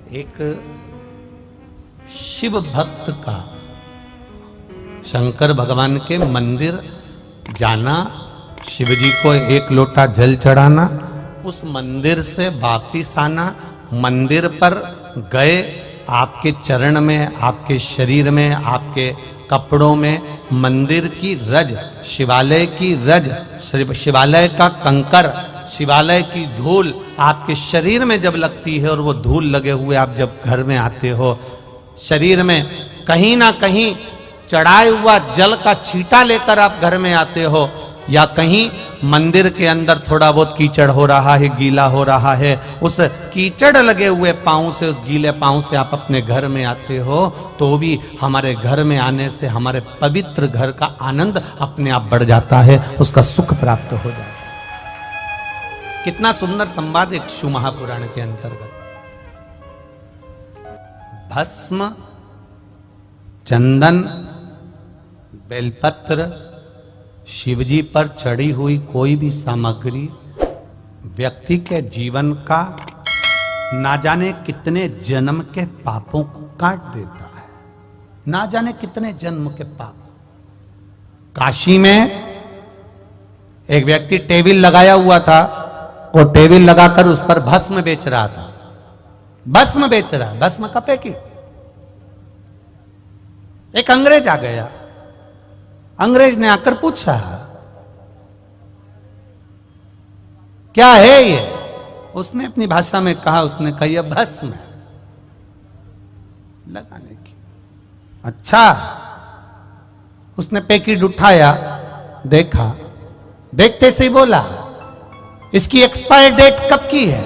एक शिव भक्त का शंकर भगवान के मंदिर जाना, शिव जी को एक लोटा जल चढ़ाना, उस मंदिर से वापिस आना, मंदिर पर गए, आपके चरण में, आपके शरीर में, आपके कपड़ों में मंदिर की रज, शिवालय की रज, शिवालय का कंकर, शिवालय की धूल आपके शरीर में जब लगती है और वो धूल लगे हुए आप जब घर में आते हो, शरीर में कहीं ना कहीं चढ़ाए हुआ जल का छींटा लेकर आप घर में आते हो, या कहीं मंदिर के अंदर थोड़ा बहुत कीचड़ हो रहा है, गीला हो रहा है, उस कीचड़ लगे हुए पांव से, उस गीले पांव से आप अपने घर में आते हो, तो भी हमारे घर में आने से हमारे पवित्र घर का आनंद अपने आप बढ़ जाता है, उसका सुख प्राप्त हो जाता है। कितना सुंदर संवाद एक शिव महापुराण के अंतर्गत। भस्म, चंदन, बेलपत्र, शिवजी पर चढ़ी हुई कोई भी सामग्री व्यक्ति के जीवन का ना जाने कितने जन्म के पापों को काट देता है, ना जाने कितने जन्म के पाप। काशी में एक व्यक्ति टेबल लगाया हुआ था, वो टेबल लगाकर उस पर भस्म बेच रहा था, भस्म बेच रहा, भस्म कपे की। एक अंग्रेज आ गया, अंग्रेज ने आकर पूछा क्या है ये, उसने अपनी भाषा में कहा, उसने कहा यह भस्म है लगाने की। अच्छा, उसने पैकेट उठाया, देखा, देखते से ही बोला इसकी एक्सपायर डेट कब की है।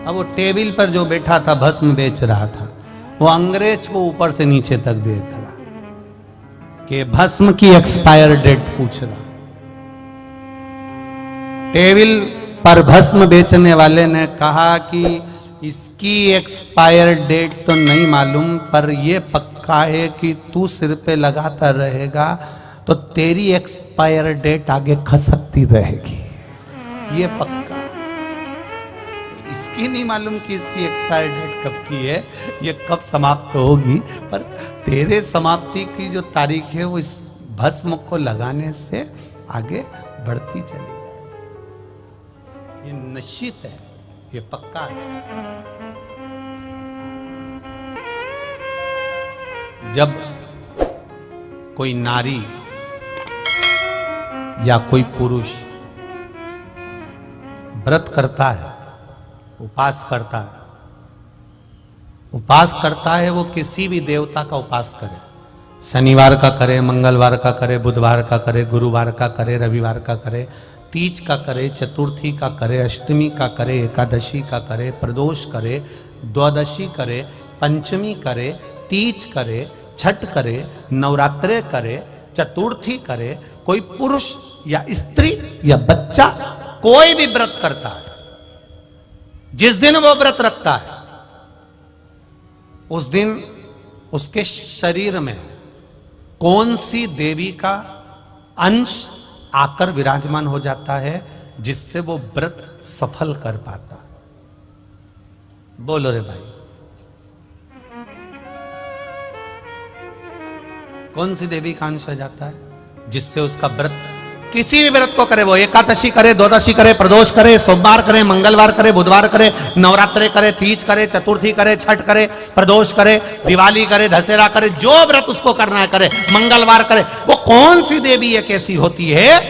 अब वो टेबल पर जो बैठा था भस्म बेच रहा था, वो अंग्रेज को ऊपर से नीचे तक देख रहा कि भस्म की एक्सपायर डेट पूछ रहा। टेबल पर भस्म बेचने वाले ने कहा कि इसकी एक्सपायर डेट तो नहीं मालूम, पर यह पक्का है कि तू सिर पे लगाता रहेगा तो तेरी एक्सपायर डेट आगे खसकती रहेगी, ये पक्का। इसकी नहीं मालूम कि इसकी एक्सपायर डेट कब की है, ये कब समाप्त होगी, पर तेरे समाप्ति की जो तारीख है वो इस भस्म को लगाने से आगे बढ़ती चली जाए। ये निश्चित है, ये पक्का है। जब कोई नारी या कोई पुरुष व्रत करता है, उपास करता है, उपास करता है, वो किसी भी देवता का उपास करे, शनिवार का करे, मंगलवार का करे, बुधवार का करे, गुरुवार का करे, रविवार का करे, तीज का करे, चतुर्थी का करे, अष्टमी का करे, एकादशी का करे, प्रदोष करे, द्वादशी करे, पंचमी करे, तीज करे, छठ करे, नवरात्रे करे, चतुर्थी करे, कोई पुरुष या स्त्री या बच्चा कोई भी व्रत करता है, जिस दिन वो व्रत रखता है उस दिन उसके शरीर में कौन सी देवी का अंश आकर विराजमान हो जाता है जिससे वो व्रत सफल कर पाता है। बोलो रे भाई, कौन सी देवी का अंश आ जाता है जिससे उसका व्रत, किसी भी व्रत को करे, वो एकादशी करे, द्वादशी करे, प्रदोष करे, सोमवार करे, मंगलवार करे, बुधवार करे, नवरात्रे करे, तीज करे, चतुर्थी करे, छठ करे, प्रदोष करे, दिवाली करे, दशहरा करे, जो व्रत उसको करना है करे, मंगलवार करे, वो कौन सी देवी एक ऐसी होती है,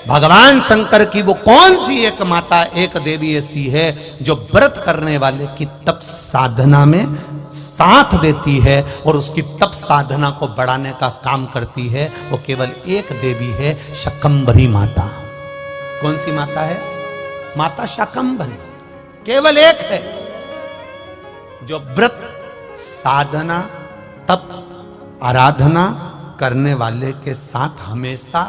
भगवान शंकर की वो कौन सी एक माता, एक देवी ऐसी है जो व्रत करने वाले की तप साधना में साथ देती है और उसकी तप साधना को बढ़ाने का काम करती है। वो केवल एक देवी है, शाकंभरी माता। कौन सी माता है? माता शाकंभरी, केवल एक है जो व्रत साधना तप आराधना करने वाले के साथ हमेशा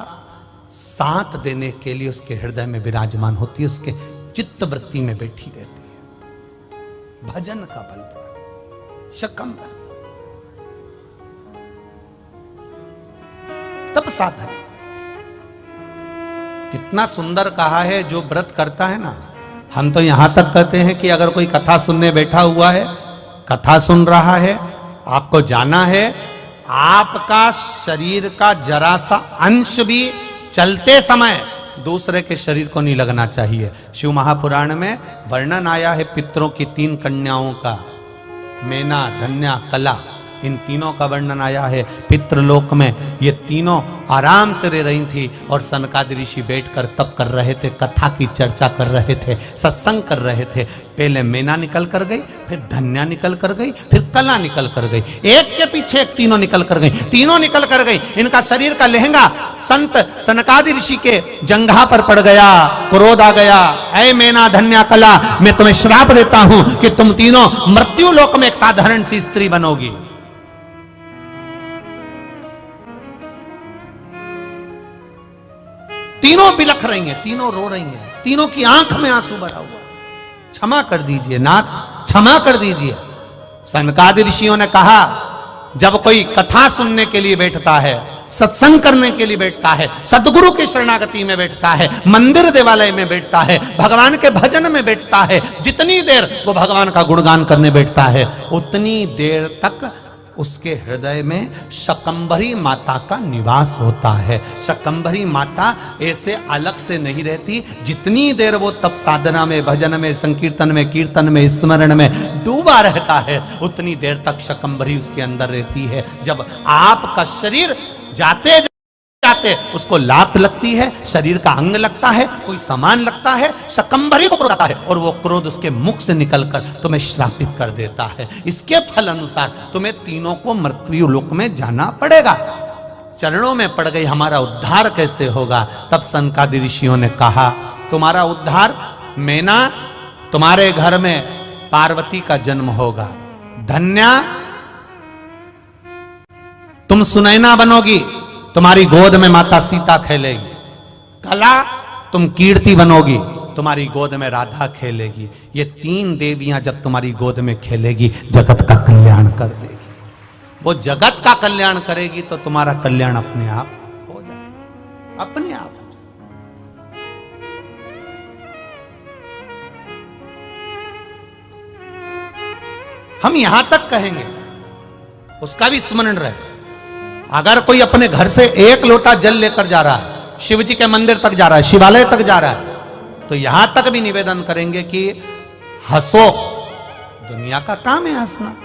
साथ देने के लिए उसके हृदय में विराजमान होती है, उसके चित्त वृत्ति में बैठी रहती है। भजन का बल पड़ा शाकंभरी, तप साधन। कितना सुंदर कहा है, जो व्रत करता है ना हम तो यहां तक कहते हैं कि अगर कोई कथा सुनने बैठा हुआ है, कथा सुन रहा है, आपको जाना है, आपका शरीर का जरा सा अंश भी चलते समय दूसरे के शरीर को नहीं लगना चाहिए। शिव महापुराण में वर्णन आया है पितरों की 3 कन्याओं का, मेना, धन्या, कला, इन तीनों का वर्णन आया है। पितृलोक में ये तीनों आराम से रह रही थी और सनकादि ऋषि बैठकर तप कर रहे थे, कथा की चर्चा कर रहे थे, सत्संग कर रहे थे। पहले मेना निकल कर गई, फिर धन्या निकल कर गई, फिर कला निकल कर गई, एक के पीछे एक तीनों निकल कर गई। तीनों निकल कर गई, इनका शरीर का लहंगा संत सनकादि ऋषि के जंघा पर पड़ गया। क्रोध आ गया, ऐ मेना, धन्या, कला, मैं तुम्हें श्राप देता हूं कि तुम तीनों मृत्यु लोक में एक साधारण सी स्त्री बनोगी। तीनों बिलख रही हैं, तीनों रो रही हैं, तीनों की आंख में आंसू भरा हुआ। क्षमा कर दीजिए नाथ, क्षमा कर दीजिए। सनकादि ऋषियों ने कहा, जब कोई कथा सुनने के लिए बैठता है, सत्संग करने के लिए बैठता है, सदगुरु की शरणागति में बैठता है, मंदिर देवालय में बैठता है, भगवान के भजन में बैठता है, जितनी देर वो भगवान का गुणगान करने बैठता है, उतनी देर तक उसके हृदय में शकंभरी माता का निवास होता है। शकंभरी माता ऐसे अलग से नहीं रहती। जितनी देर वो तप साधना में, भजन में, संकीर्तन में, कीर्तन में, स्मरण में डूबा रहता है, उतनी देर तक शकंभरी उसके अंदर रहती है। जब आपका शरीर जाते जाते उसको लात लगती है, शरीर का अंग लगता है, कोई सामान लगता है, शकंभरी को क्रोध आता है और वो क्रोध उसके मुख से निकलकर तुम्हें श्रापित कर देता है। इसके फल अनुसार तुम्हें तीनों को मृत्यु लोक में जाना पड़ेगा। चरणों में पड़ गई, हमारा उद्धार कैसे होगा? तब सनकादि ऋषियों ने कहा, तुम्हारा उद्धार, मेना, तुम्हारे घर में पार्वती का जन्म होगा। धन्या, तुम सुनैना बनोगी, तुम्हारी गोद में माता सीता खेलेगी। कला, तुम कीर्ति बनोगी, तुम्हारी गोद में राधा खेलेगी। ये 3 देवियां जब तुम्हारी गोद में खेलेगी, जगत का कल्याण कर देगी। वो जगत का कल्याण करेगी तो तुम्हारा कल्याण अपने आप हो जाएगा, अपने आप। हम यहां तक कहेंगे, उसका भी स्मरण रहे। अगर कोई अपने घर से 1 लोटा जल लेकर जा रहा है, शिव जी के मंदिर तक जा रहा है, शिवालय तक जा रहा है, तो यहां तक भी निवेदन करेंगे कि हंसो, दुनिया का काम है हंसना।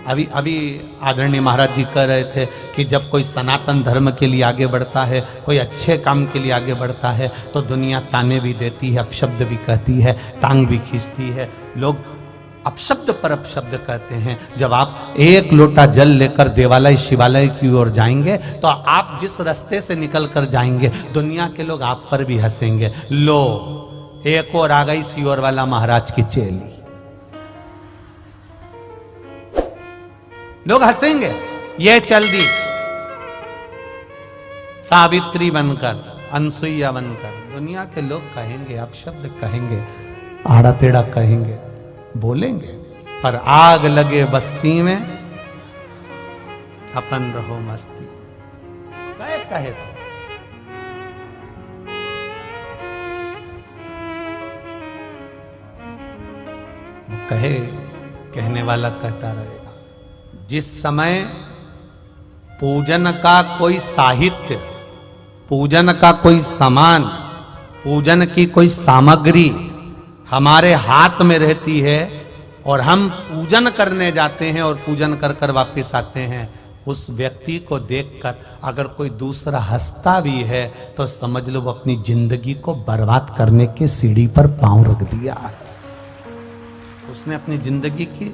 अभी आदरणीय महाराज जी कह रहे थे कि जब कोई सनातन धर्म के लिए आगे बढ़ता है, कोई अच्छे काम के लिए आगे बढ़ता है, तो दुनिया ताने भी देती है, अपशब्द भी कहती है, टांग भी खींचती है। लोग अपशब्द पर अपशब्द कहते हैं। जब आप 1 लोटा जल लेकर देवालय शिवालय की ओर जाएंगे, तो आप जिस रास्ते से निकल कर जाएंगे, दुनिया के लोग आप पर भी हंसेंगे। लो, एक और आ गई सियोर वाला महाराज की चेली। लोग हंसेंगे, ये चल दी सावित्री बनकर, अनसुईया बनकर। दुनिया के लोग कहेंगे, अपशब्द कहेंगे, आड़ा टेढ़ा कहेंगे, बोलेंगे, पर आग लगे बस्ती में अपन रहो मस्ती। कहे तो कहे, कहने वाला कहता रहेगा। जिस समय पूजन का कोई साहित्य, पूजन का कोई सामान, पूजन की कोई सामग्री हमारे हाथ में रहती है और हम पूजन करने जाते हैं और पूजन कर कर वापस आते हैं, उस व्यक्ति को देखकर अगर कोई दूसरा हंसता भी है तो समझ लो वो अपनी जिंदगी को बर्बाद करने के सीढ़ी पर पांव रख दिया। उसने अपनी जिंदगी की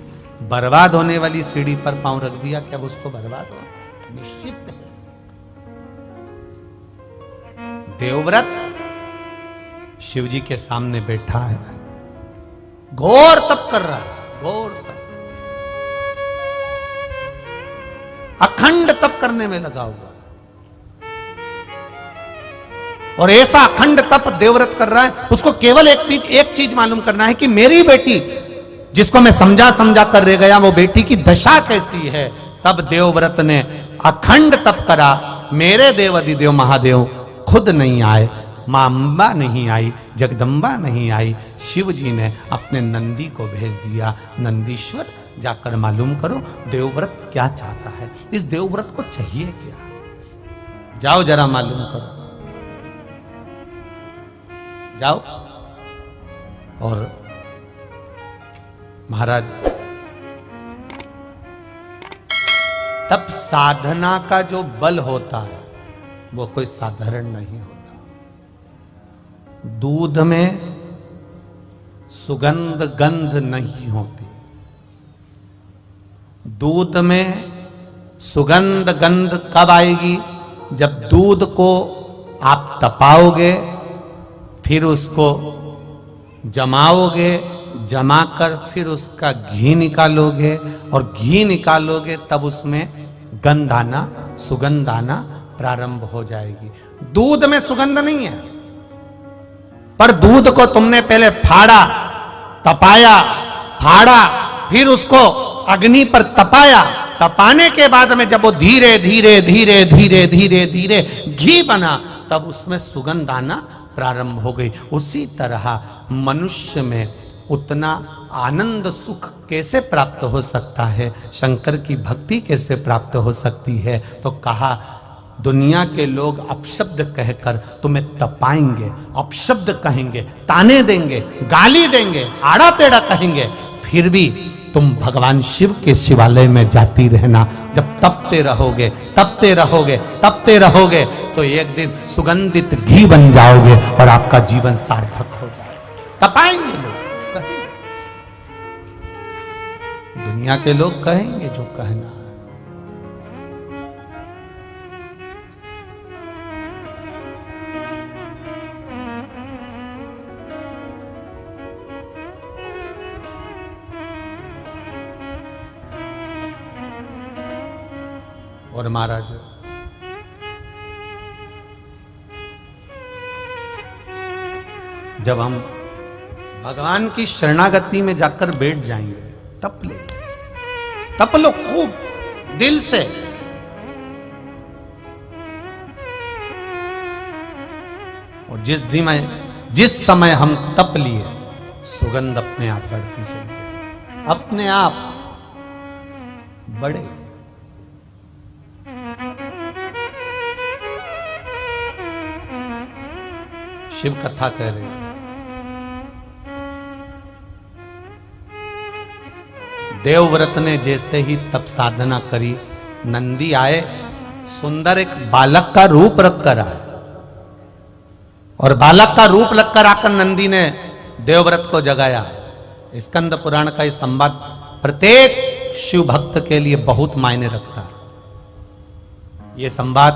बर्बाद होने वाली सीढ़ी पर पांव रख दिया। क्या उसको बर्बाद हो? निश्चित है। देवव्रत शिव जी के सामने बैठा है, घोर तप कर रहा है, घोर तप, अखंड तप करने में लगा हुआ, और ऐसा अखंड तप देवव्रत कर रहा है। उसको केवल एक चीज मालूम करना है कि मेरी बेटी, जिसको मैं समझा कर रह गया, वो बेटी की दशा कैसी है। तब देवव्रत ने अखंड तप करा। मेरे देव अधिदेव महादेव खुद नहीं आए, मां अंबा नहीं आई, जगदम्बा नहीं आई, शिव जी ने अपने नंदी को भेज दिया। नंदीश्वर जाकर मालूम करो देवव्रत क्या चाहता है, इस देवव्रत को चाहिए क्या, जाओ जरा मालूम करो। जाओ। और महाराज तब साधना का जो बल होता है वो कोई साधारण नहीं होता। दूध में सुगंध गंध नहीं होती, दूध में सुगंध गंध कब आएगी, जब दूध को आप तपाओगे, फिर उसको जमाओगे, जमाकर फिर उसका घी निकालोगे, और घी निकालोगे तब उसमें गंध आना, सुगंध आना प्रारंभ हो जाएगी। दूध में सुगंध नहीं है, पर दूध को तुमने पहले फाड़ा, तपाया, फाड़ा, फिर उसको अग्नि पर तपाया, तपाने के बाद में जब वो धीरे धीरे धीरे धीरे धीरे धीरे घी बना, तब उसमें सुगंध आना प्रारंभ हो गई। उसी तरह मनुष्य में उतना आनंद सुख कैसे प्राप्त हो सकता है, शंकर की भक्ति कैसे प्राप्त हो सकती है, तो कहा दुनिया के लोग अपशब्द कहकर तुम्हें तपाएंगे, अपशब्द कहेंगे, ताने देंगे, गाली देंगे, आड़ा टेढ़ा कहेंगे, फिर भी तुम भगवान शिव के शिवालय में जाती रहना। जब तपते रहोगे, तपते रहोगे, तपते रहोगे, तो एक दिन सुगंधित घी बन जाओगे और आपका जीवन सार्थक हो जाएगा। तपाएंगे लोग, कहेंगे, दुनिया के लोग कहेंगे जो कहना। और महाराज जब हम भगवान की शरणागति में जाकर बैठ जाएंगे, तप ले, तप लो खूब दिल से। और जिस समय हम तप लिए, सुगंध अपने आप बढ़ती चली जाए, अपने आप बढ़े। शिव कथा कह रहे हैं, देवव्रत ने जैसे ही तप साधना करी, नंदी आए, सुंदर एक बालक का रूप रखकर आए, और बालक का रूप रखकर आकर नंदी ने देवव्रत को जगाया। स्कंद पुराण का यह संवाद प्रत्येक शिव भक्त के लिए बहुत मायने रखता है। यह संवाद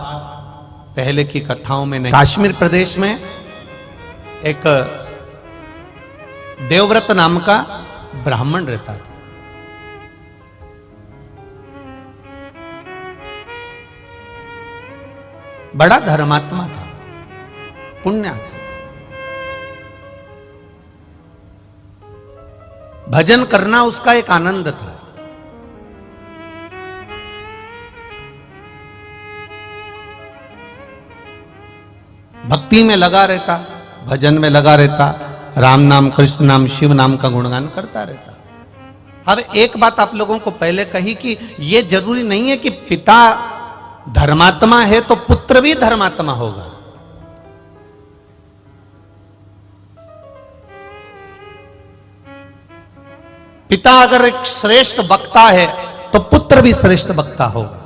पहले की कथाओं में नहीं। काश्मीर प्रदेश में एक देवव्रत नाम का ब्राह्मण रहता था। बड़ा धर्मात्मा था, पुण्यात्मा, भजन करना उसका एक आनंद था। भक्ति में लगा रहता, भजन में लगा रहता, राम नाम, कृष्ण नाम, शिव नाम का गुणगान करता रहता। अब एक बात आप लोगों को पहले कही कि यह जरूरी नहीं है कि पिता धर्मात्मा है तो पुत्र भी धर्मात्मा होगा। पिता अगर एक श्रेष्ठ वक्ता है तो पुत्र भी श्रेष्ठ वक्ता होगा।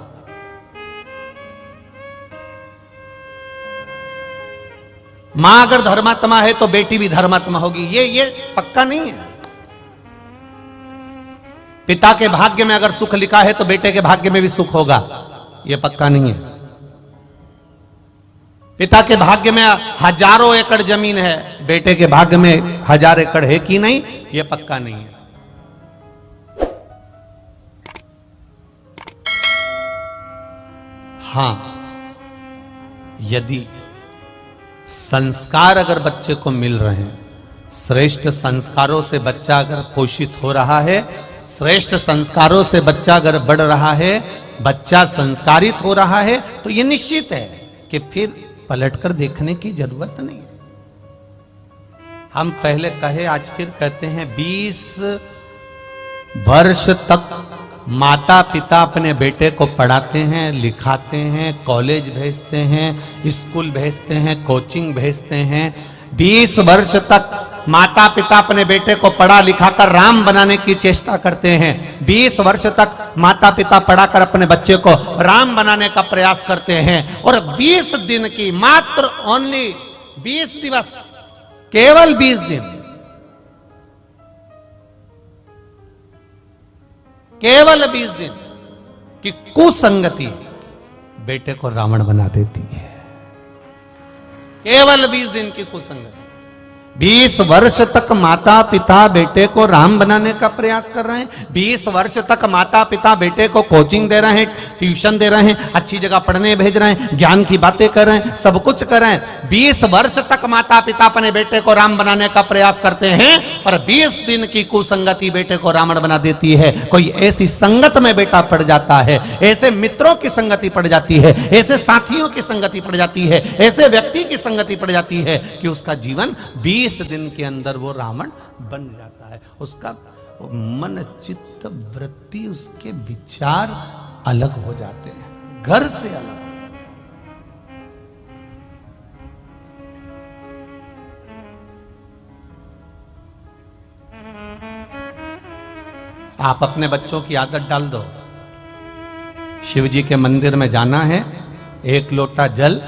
मां अगर धर्मात्मा है तो बेटी भी धर्मात्मा होगी। ये पक्का नहीं है। पिता के भाग्य में अगर सुख लिखा है तो बेटे के भाग्य में भी सुख होगा, यह पक्का नहीं है। पिता के भाग्य में हजारों एकड़ जमीन है, बेटे के भाग्य में 1000 एकड़ है कि नहीं, यह पक्का नहीं है। हां, यदि संस्कार अगर बच्चे को मिल रहे हैं, श्रेष्ठ संस्कारों से बच्चा अगर पोषित हो रहा है, श्रेष्ठ संस्कारों से बच्चा अगर बढ़ रहा है, बच्चा संस्कारित हो रहा है, तो यह निश्चित है कि फिर पलटकर देखने की जरूरत नहीं है। हम पहले कहे, आज फिर कहते हैं, 20 वर्ष तक माता पिता अपने बेटे को पढ़ाते हैं, लिखाते हैं, कॉलेज भेजते हैं, स्कूल भेजते हैं, कोचिंग भेजते हैं। 20 वर्ष तक माता पिता अपने बेटे को पढ़ा लिखाकर राम बनाने की चेष्टा करते हैं। 20 वर्ष तक माता पिता पढ़ाकर अपने बच्चे को राम बनाने का प्रयास करते हैं। और 20 दिन की, मात्र ओनली 20 दिवस, केवल 20 दिन, केवल 20 दिन की कुसंगति बेटे को रावण बना देती है। केवल 20 दिन की कुसंगति। 20 वर्ष तक माता पिता बेटे को राम बनाने का प्रयास कर रहे हैं। 20 वर्ष तक माता पिता बेटे को कोचिंग दे रहे हैं, ट्यूशन दे रहे हैं, अच्छी जगह पढ़ने भेज रहे हैं, ज्ञान की बातें कर रहे हैं, सब कुछ कर रहे हैं। 20 वर्ष तक माता पिता अपने बेटे को राम बनाने का प्रयास करते हैं, पर 20 दिन की कुसंगति बेटे को रावण बना देती है। कोई ऐसी संगत में बेटा पड़ जाता है, ऐसे मित्रों की संगति पड़ जाती है, ऐसे साथियों की संगति पड़ जाती है, ऐसे व्यक्ति की संगति पड़ जाती है कि उसका जीवन 20 दिन के अंदर वो रावण बन जाता है। उसका मन, चित्त, वृत्ति, उसके विचार अलग हो जाते हैं, घर से अलग। आप अपने बच्चों की आदत डाल दो, शिव जी के मंदिर में जाना है, 1 लोटा जल